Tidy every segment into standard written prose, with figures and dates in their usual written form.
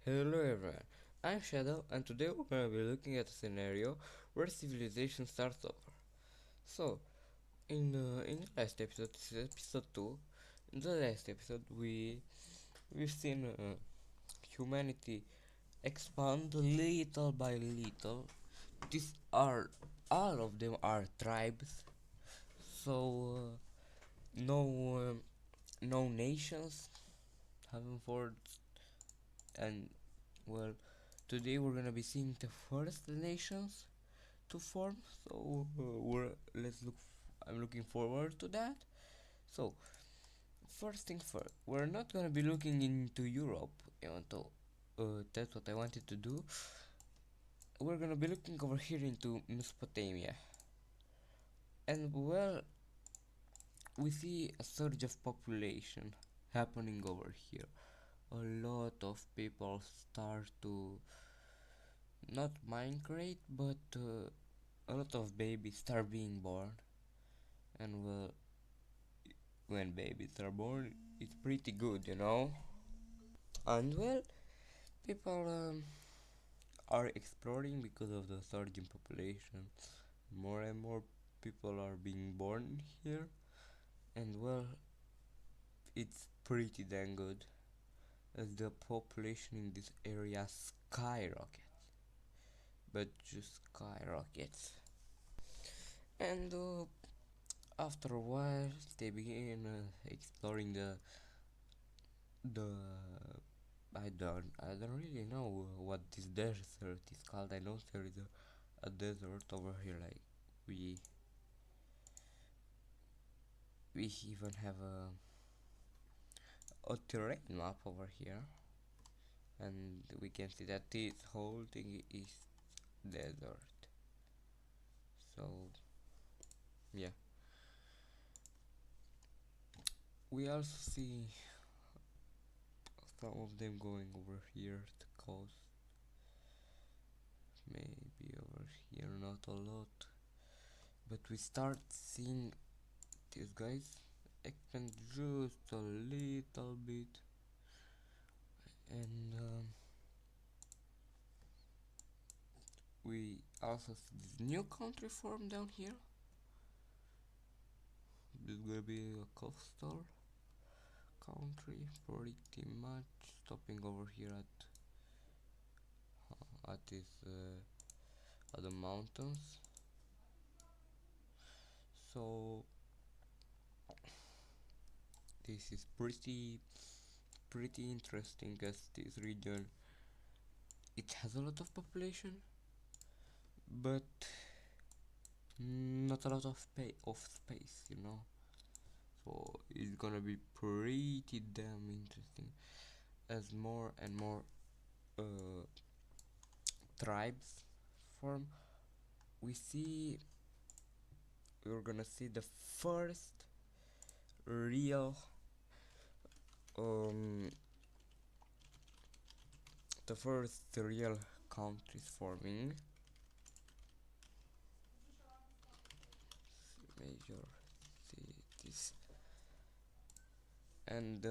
Hello everyone, I'm Shadow and today we're going to be looking at a scenario where civilization starts over. So, in the last episode, this is episode 2, in the last episode we've seen humanity expand little by little. These are, all of them are tribes, so no nations having forged and well today we're gonna be seeing the first nations to form. So we're let's look. I'm looking forward to that. So first thing first, we're not gonna be looking into Europe, even though that's what I wanted to do. We're gonna be looking over here into Mesopotamia, and well, we see a surge of population happening over here. A lot of people start to not migrate, but a lot of babies start being born, and well, when babies are born, it's pretty good, you know. And well, people are exploring because of the surge in population. More and more people are being born here, and well, it's pretty dang good as the population in this area skyrockets, but just skyrockets. And after a while, they begin exploring the I don't really know what this desert is called. I know there is a desert over here. Like we we even have a terrain map over here, and we can see that this whole thing is desert. So yeah, we also see some of them going over here to coast. Maybe over here, not a lot, but we start seeing these guys expand just a little bit, and we also see this new country form down here. This is gonna be a coastal country, pretty much, stopping over here at this at the mountains. So this is pretty interesting, as this region, it has a lot of population, but not a lot of space, you know. So it's gonna be pretty damn interesting as more and more uh, tribes form. We see we're gonna see real um the first real countries forming. Major cities. And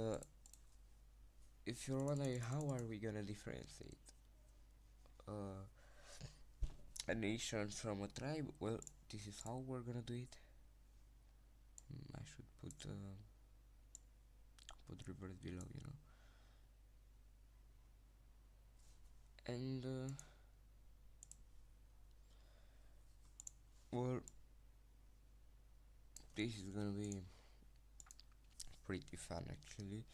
if you're wondering how are we gonna differentiate uh, a nation from a tribe, well, this is how we're gonna do it. I should put reverse below, you know. And well, this is gonna be pretty fun actually,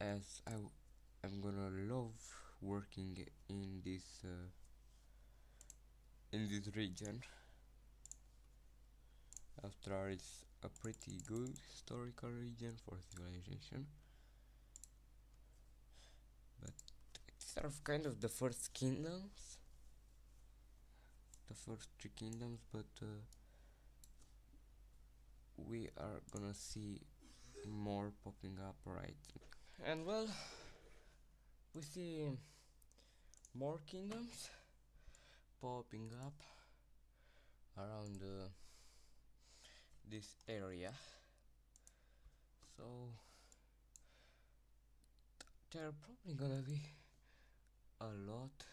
as I'm gonna love working in this region. After all, it's a pretty good historical region for civilization, but it's sort of kind of the first kingdoms, the first three kingdoms, but we are gonna see more popping up, right? And well, we see more kingdoms popping up around this area. So they're probably gonna be a lot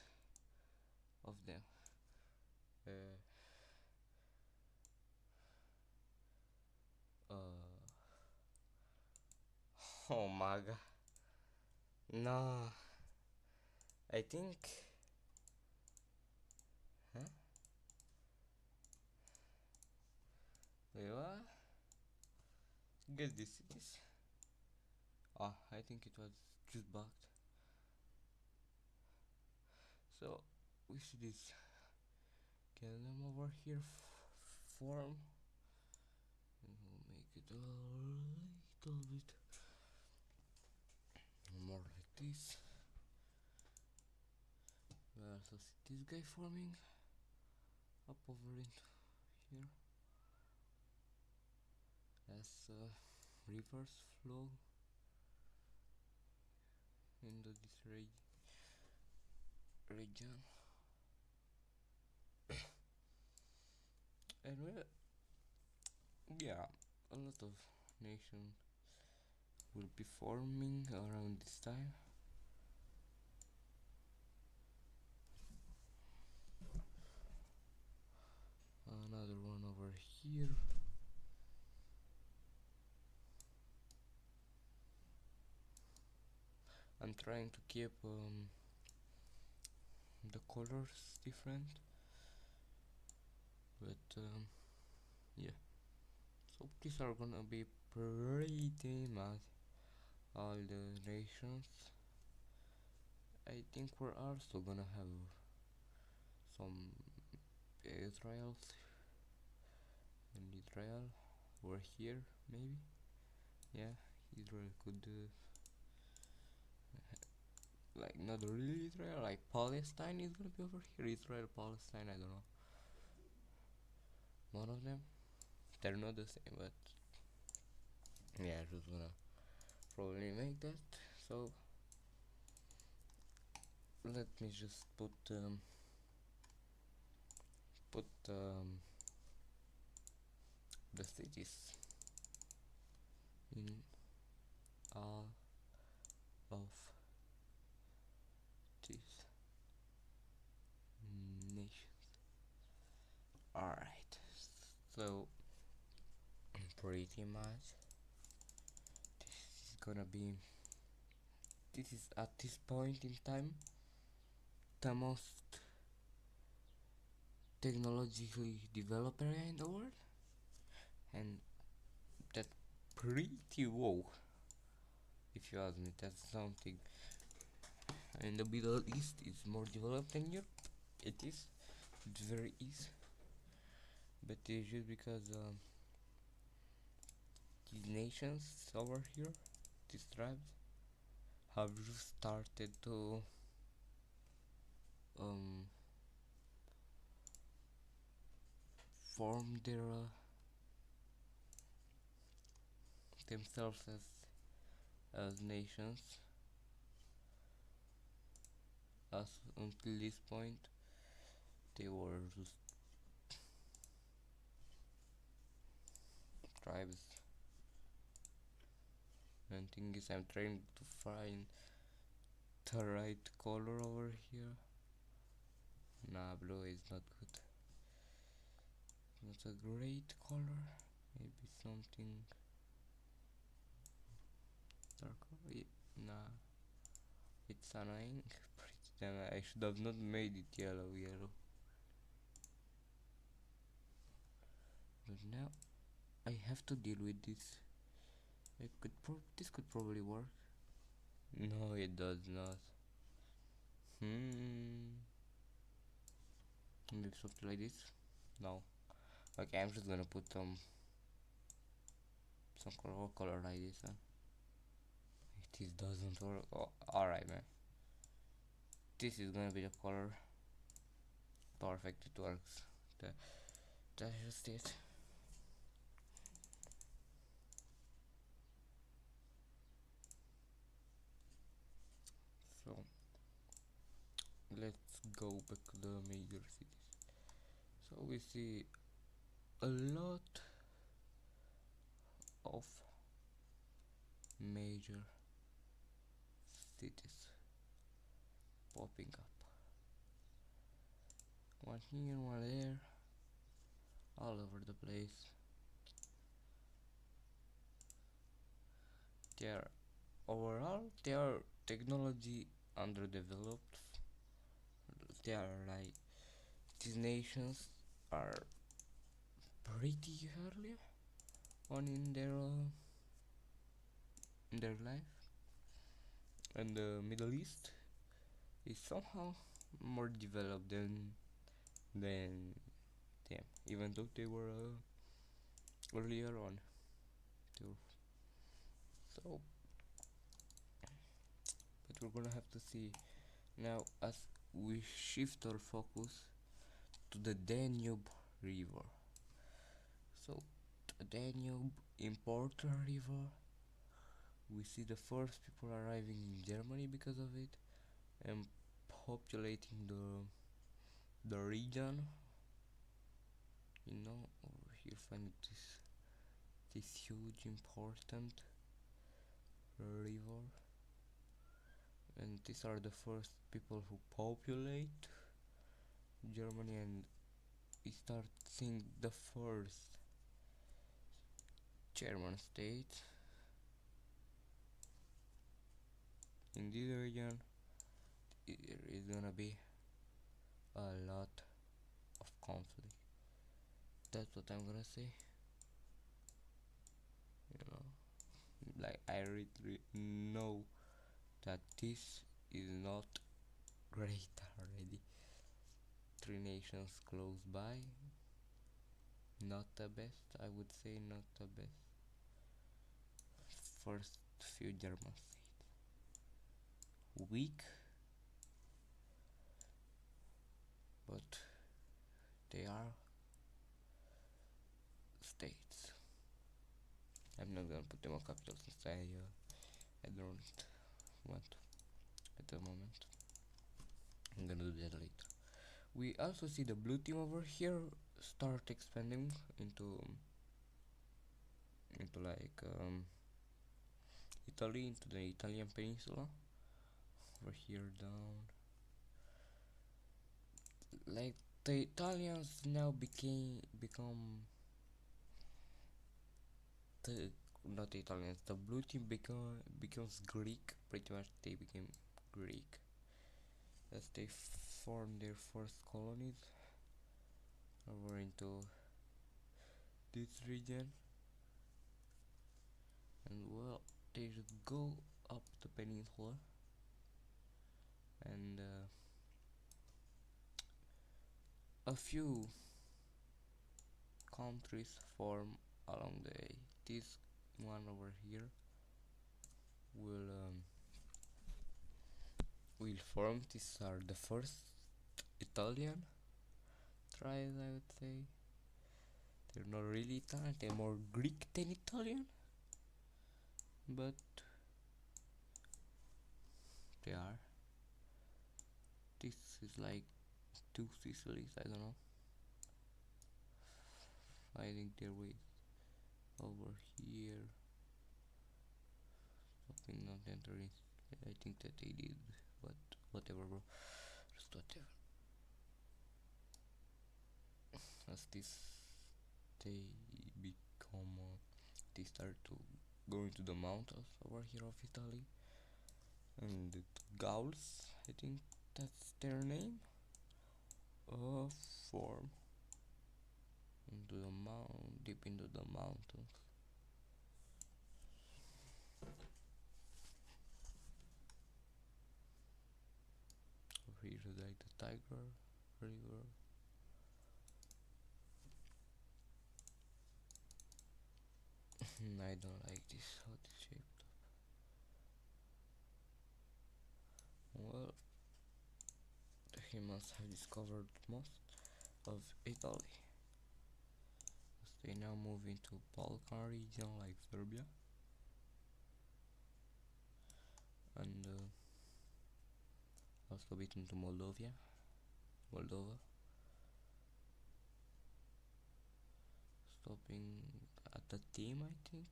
of them. Uh, uh, oh my god. No, I think. Huh? Wait, what? Get this cities. Ah, I think it was just bugged. So we should just get them over here. Form. And we'll make it a little bit more like this. We also see this guy forming up over into here as a reverse flow into this region. And yeah, a lot of nations will be forming around this time. Another one over here. I'm trying to keep the colors different, but yeah. So these are gonna be pretty much all the nations. I think we're also gonna have some Israel and Israel over here, maybe. Yeah, Israel could like not really Israel, like Palestine is gonna be over here. Israel, Palestine, I don't know. One of them. They're not the same, but yeah, just gonna probably make that. So let me just put the cities in all of these nations. Alright, so pretty much this is gonna be, this is at this point in time the most technologically developed area in the world, and that's pretty wow if you ask me. That's something. And the Middle East is more developed than Europe. It's very easy, but it's just because these nations over here, these tribes, have just started to um, form their themselves as nations. As until this point, they were just tribes. And thing is, I'm trying to find the right color over here. Nah, blue is not good. Not a great color. Maybe something darker. Nah, it's annoying. Pretty damn, I should have not made it yellow. But now I have to deal with this. This could probably work. No, it does not. Maybe something like this. No. Okay, I'm just gonna put some color like this. Huh? This doesn't work. Oh, alright, man. This is gonna be the color. Perfect, it works. That's just it. So let's go back to the major cities. So we see a lot of major cities. popping up. One here, one there, all over the place. They are overall they are technology underdeveloped. They are like these nations are pretty early on in their life, and the Middle East is somehow more developed than them, even though they were earlier on too. So, but we're gonna have to see now as we shift our focus to the Danube River. So, the Danube important river. We see the first people arriving in Germany because of it and populating the region. You know, over here find this huge important river, and these are the first people who populate Germany, and we start seeing the first German state in this region. There is gonna be a lot of conflict. That's what I'm gonna say. You know, like I really know that this is not great already. Three nations close by, not the best. I would say not the best. First few German states, weak, but they are states. I'm not gonna put them on capital since I don't want to at the moment. I'm gonna do that later. We also see the blue team over here start expanding into like Italy, into the Italian peninsula. Over here down, like the Italians now become the not the Italians. The blue team becomes Greek. Pretty much, they became Greek as they formed their first colonies over into this region, and well, they just go up the peninsula, and a few countries form along the way. This one over here will form. These are the first Italian tribes, I would say. They're not really Italian, they're more Greek than Italian, but they are. This is like two Sicilies, I don't know, finding their way over here, stopping not entering. I think that they did, but whatever, bro. Just whatever. As this, they become, they start to go into the mountains over here of Italy, and the Gauls, I think that's their name, form into the deep into the mountains. Over here is like the Tiger River. I don't like this, how it's shaped up. Well, the humans have discovered most of Italy, as they now move into Balkan region like Serbia, and also a bit into Moldova, stopping at the team, I think.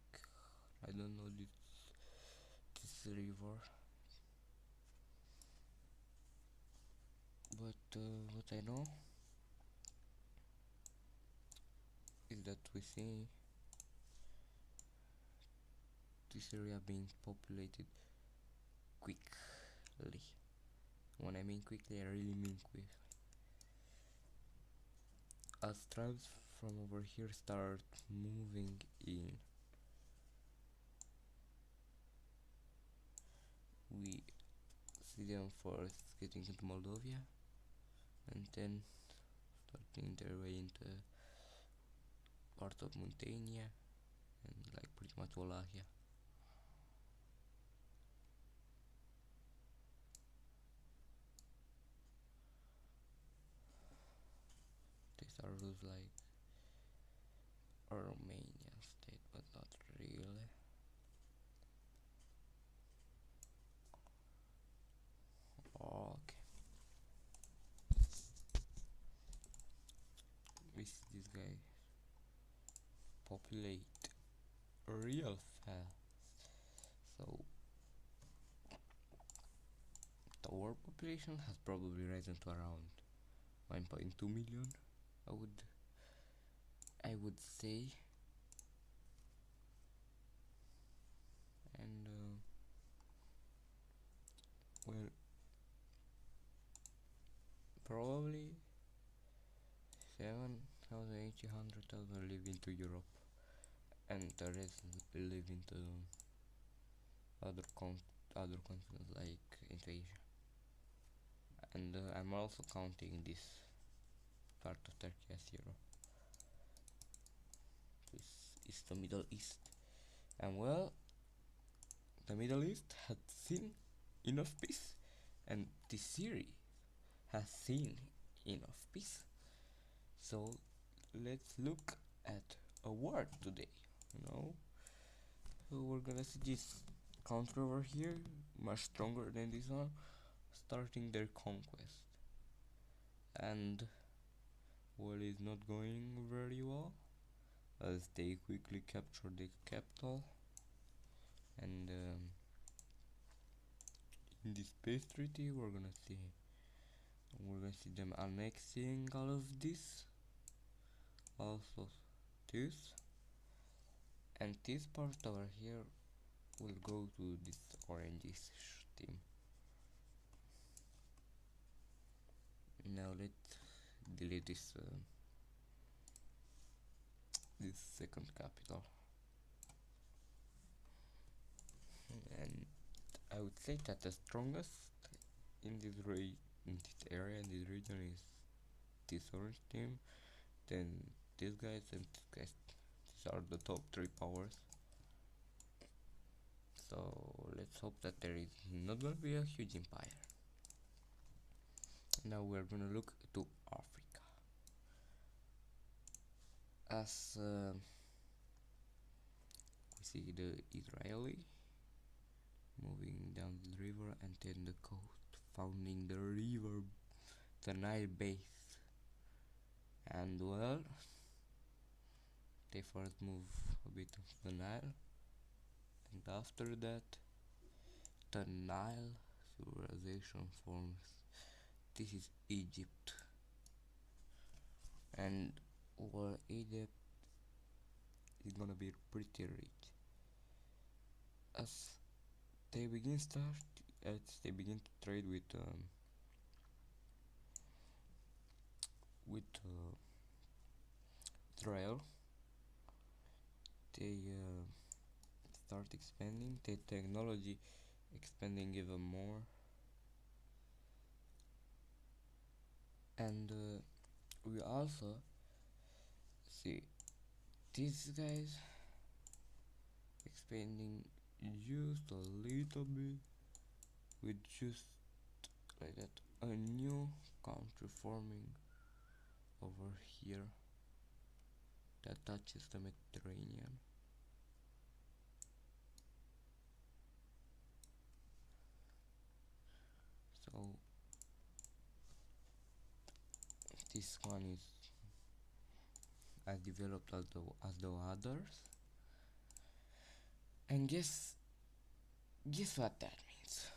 I don't know this river. what I know is that we see this area being populated quickly. When I mean quickly, I really mean quickly. As tribes from over here start moving in, we see them first getting into Moldavia and then starting their way into part of Muntenia and like pretty much Wallachia. These are those like a Romanian state, but not really. Okay, we see this guy populate real fast. So the world population has probably risen to around 1.2 million. I would I would say, and well, probably 7,800,000 live into Europe, and the rest live into other other continents like into Asia. And I'm also counting this part of Turkey as Europe. This is the Middle East, and well, the Middle East had seen enough peace, and this series has seen enough peace. So let's look at a war today. You know, so we're gonna see this country over here, much stronger than this one, starting their conquest, and well, it's not going very well as they quickly capture the capital, and in this peace treaty we're gonna see them annexing all of this, also this, and this part over here will go to this orangish team. Now let's delete this second capital, and I would say that the strongest in in this area, in this region, is this orange team, then these guys, and these guys. These are the top three powers. So let's hope that there is not gonna be a huge empire. Now we're gonna look to Africa. As we see the Israeli moving down the river and then the coast, founding the river, the Nile base. And well, they first move a bit of the Nile, and after that, the Nile civilization forms. This is Egypt, and well, Egypt is gonna be pretty rich as they begin to trade with Israel. They start expanding the technology, expanding even more, and we also see these guys expanding just a little bit with just like that a new country forming over here that touches the Mediterranean. So this one is as developed as the others, and guess what that means.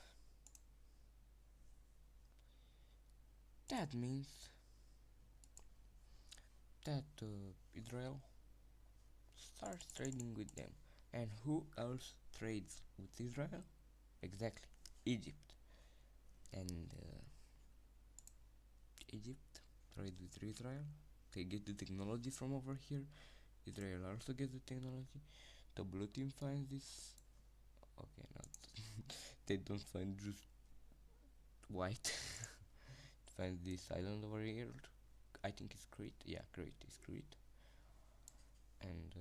That means that Israel starts trading with them. And who else trades with Israel? Exactly, Egypt. And Egypt trades with Israel. They get the technology from over here. Israel also gets the technology. The blue team finds this. Okay, not. They don't find just white. Find this island over here. I think it's Crete. Yeah, Crete is Crete. And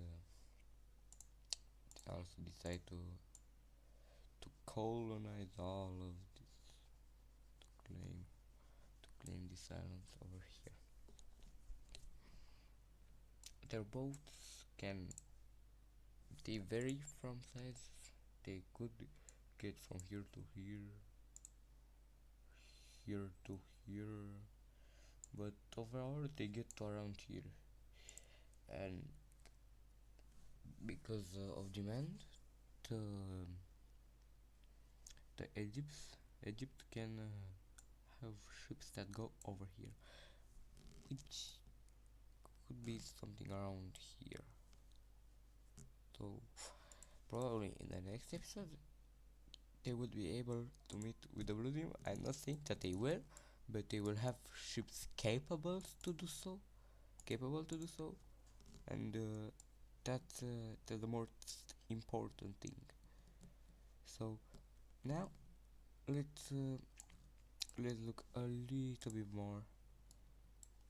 they also decide to colonize all of this, claim claim this island over here. Their boats can they vary from size. They could get from here to here, here to here, but overall they get to around here. And because of demand, the Egypt can have ships that go over here, which could be something around here. So probably in the next episode they would be able to meet with the Blue Team. I'm not saying that they will, but they will have ships capable to do so, and that's the most important thing. So now let's uh, let's look a little bit more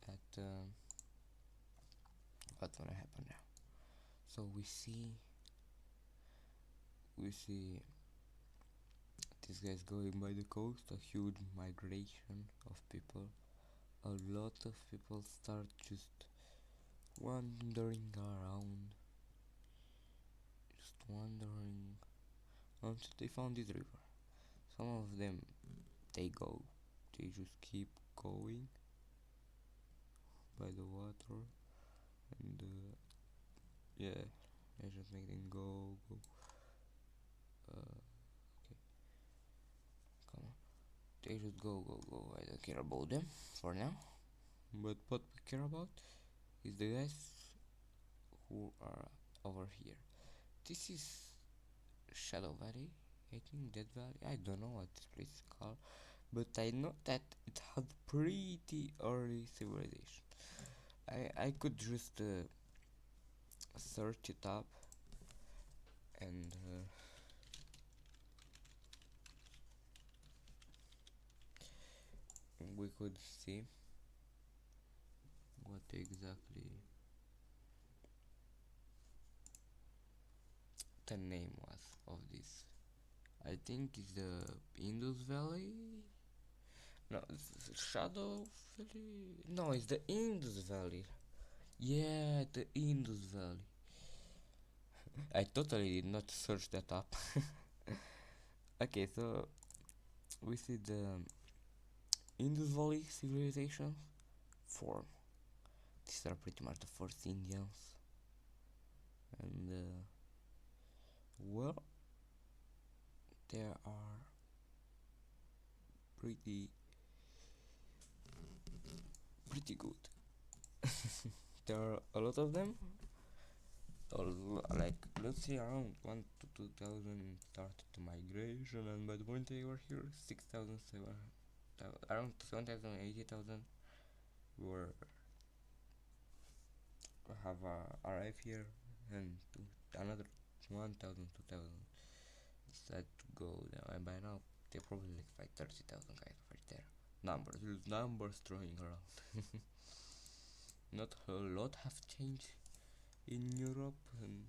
at what's gonna happen now. So we see these guys going by the coast, a huge migration of people. A lot of people start just wandering around, just wandering until they found this river. Some of them they just keep going by the water, and yeah, I just make them go. Okay, come on. They just go. I don't care about them for now. But what we care about is the guys who are over here. This is Shadow Valley. I think Dead Valley. I don't know what this place is called, but I know that it had pretty early civilization. I could just search it up and we could see what exactly the name was of this. I think it's the Indus Valley. No, it's Shadow Valley. No, it's the Indus Valley. Yeah, the Indus Valley. I totally did not search that up. Okay, so we see the Indus Valley civilization form. These are pretty much the first Indians, and well, there are pretty pretty good. There are a lot of them. Like let's say around 1 to 2,000 started the migration, and by the point they were here, 6,007, around 7,000, 80,000 were have arrived here, and another 1,000, 2,000 decided to go there, and by now they're probably like 30,000 guys right there. Numbers throwing around. Not a lot have changed in Europe, and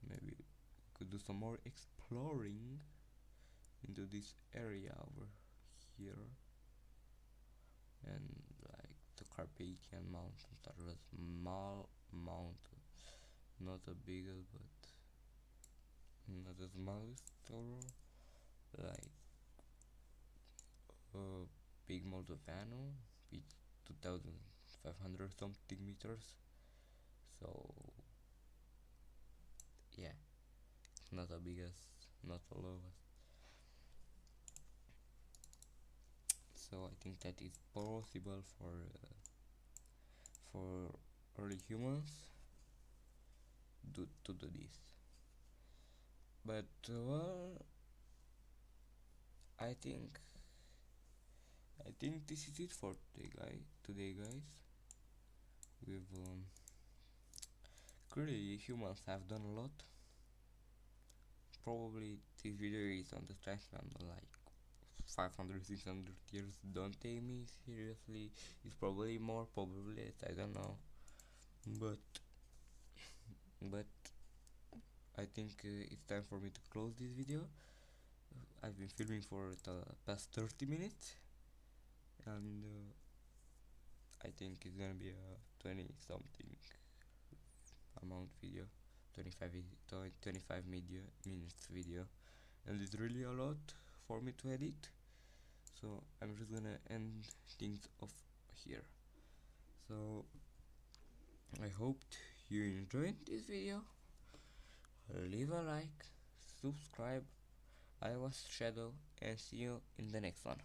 maybe we could do some more exploring into this area over here. And like the Carpathian Mountains are a small mountain, not the biggest, but not the smallest overall. Like Big Moldovano with 2,500 something meters. So yeah, not the biggest, not the lowest. so I think that is possible for early humans to do this. But well, I think this is it for today, guys. We've clearly humans have done a lot. Probably this video is on the timestamp like 500, 600 years. Don't take me seriously. It's probably more, probably less. I don't know. But I think it's time for me to close this video. I've been filming for the past 30 minutes, and I think it's gonna be a 20 something amount video, 25 minutes video, and it's really a lot for me to edit, so I'm just gonna end things off here. So I hoped you enjoyed this video. Leave a like, subscribe. I was Shadow, and see you in the next one.